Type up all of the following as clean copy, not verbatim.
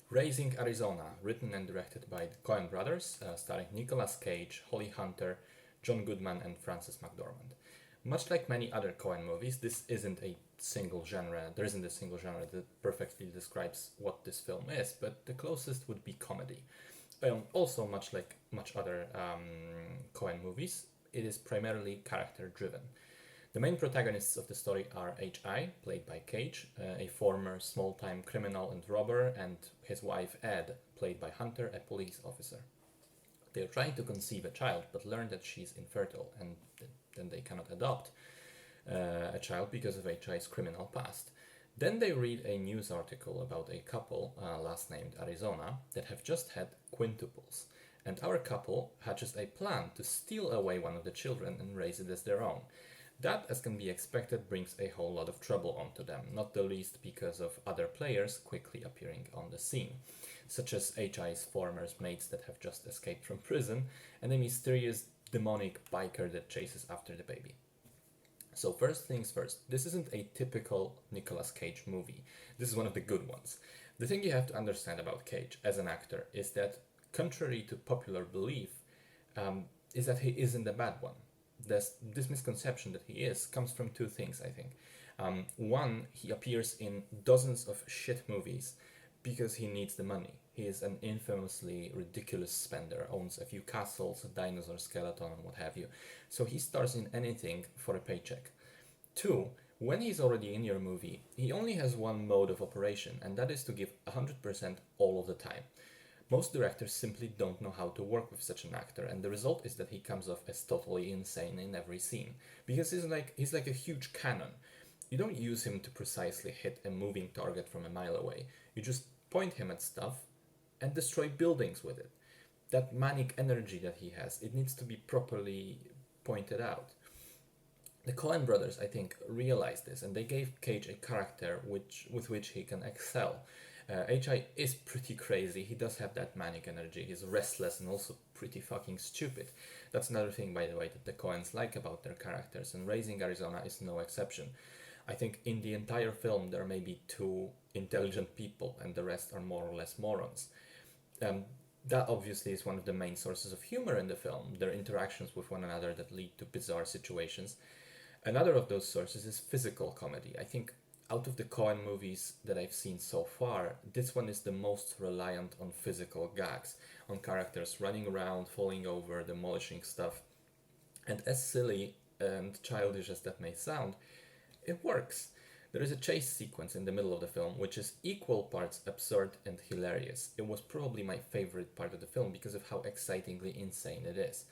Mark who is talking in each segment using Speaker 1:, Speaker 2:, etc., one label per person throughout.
Speaker 1: Raising Arizona, written and directed by the Coen brothers, starring Nicolas Cage, Holly Hunter, John Goodman, and Frances McDormand. Much like many other Coen movies, this isn't a single genre. There isn't a single genre that perfectly describes what this film is, but the closest would be comedy. Also, much like much other Coen movies, it is primarily character driven. The main protagonists of the story are H.I., played by Cage, a former small time criminal and robber, and his wife Ed, played by Hunter, a police officer. They are trying to conceive a child but learn that she's infertile, and then they cannot adopt a child because of H.I.'s criminal past. Then they read a news article about a couple, last named Arizona, that have just had quintuplets. And our couple hatches a plan to steal away one of the children and raise it as their own. That, as can be expected, brings a whole lot of trouble onto them, not the least because of other players quickly appearing on the scene, such as H.I.'s former mates that have just escaped from prison, and a mysterious demonic biker that chases after the baby. So first things first, this isn't a typical Nicolas Cage movie. This is one of the good ones. The thing you have to understand about Cage as an actor is that, contrary to popular belief, is that he isn't the bad one. This misconception that he is comes from two things, I think. One, he appears in dozens of shit movies because he needs the money. He is an infamously ridiculous spender, owns a few castles, a dinosaur skeleton, and what have you. So he stars in anything for a paycheck. Two, when he's already in your movie, he only has one mode of operation, and that is to give 100% all of the time. Most directors simply don't know how to work with such an actor, and the result is that he comes off as totally insane in every scene. Because he's like a huge cannon. You don't use him to precisely hit a moving target from a mile away. You just point him at stuff and destroy buildings with it. That manic energy that he has, it needs to be properly pointed out. The Coen brothers, I think, realized this, and they gave Cage a character with which he can excel. H.I. is pretty crazy. He does have that manic energy. He's restless and also pretty fucking stupid. That's another thing, by the way, that the Coens like about their characters, and Raising Arizona is no exception. I think in the entire film there may be two intelligent people, and the rest are more or less morons. That obviously is one of the main sources of humor in the film, their interactions with one another that lead to bizarre situations. Another of those sources is physical comedy. I think out of the Coen movies that I've seen so far, this one is the most reliant on physical gags, on characters running around, falling over, demolishing stuff. And as silly and childish as that may sound, it works. There is a chase sequence in the middle of the film which is equal parts absurd and hilarious. It was probably my favorite part of the film because of how excitingly insane it is.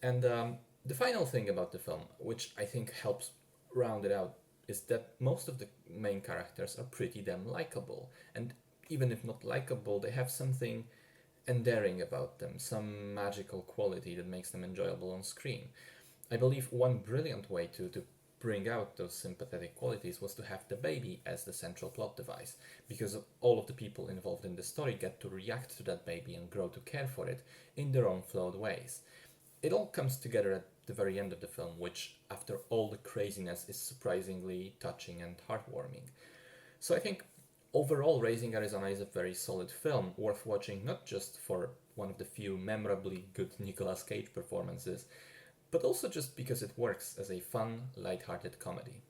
Speaker 1: And the final thing about the film, which I think helps round it out, is that most of the main characters are pretty damn likable. And even if not likable, they have something endearing about them, some magical quality that makes them enjoyable on screen. I believe one brilliant way to bring out those sympathetic qualities was to have the baby as the central plot device, because all of the people involved in the story get to react to that baby and grow to care for it in their own flawed ways. It all comes together at the very end of the film, which, after all the craziness, is surprisingly touching and heartwarming. So I think overall, Raising Arizona is a very solid film, worth watching not just for one of the few memorably good Nicolas Cage performances, but also just because it works as a fun, light-hearted comedy.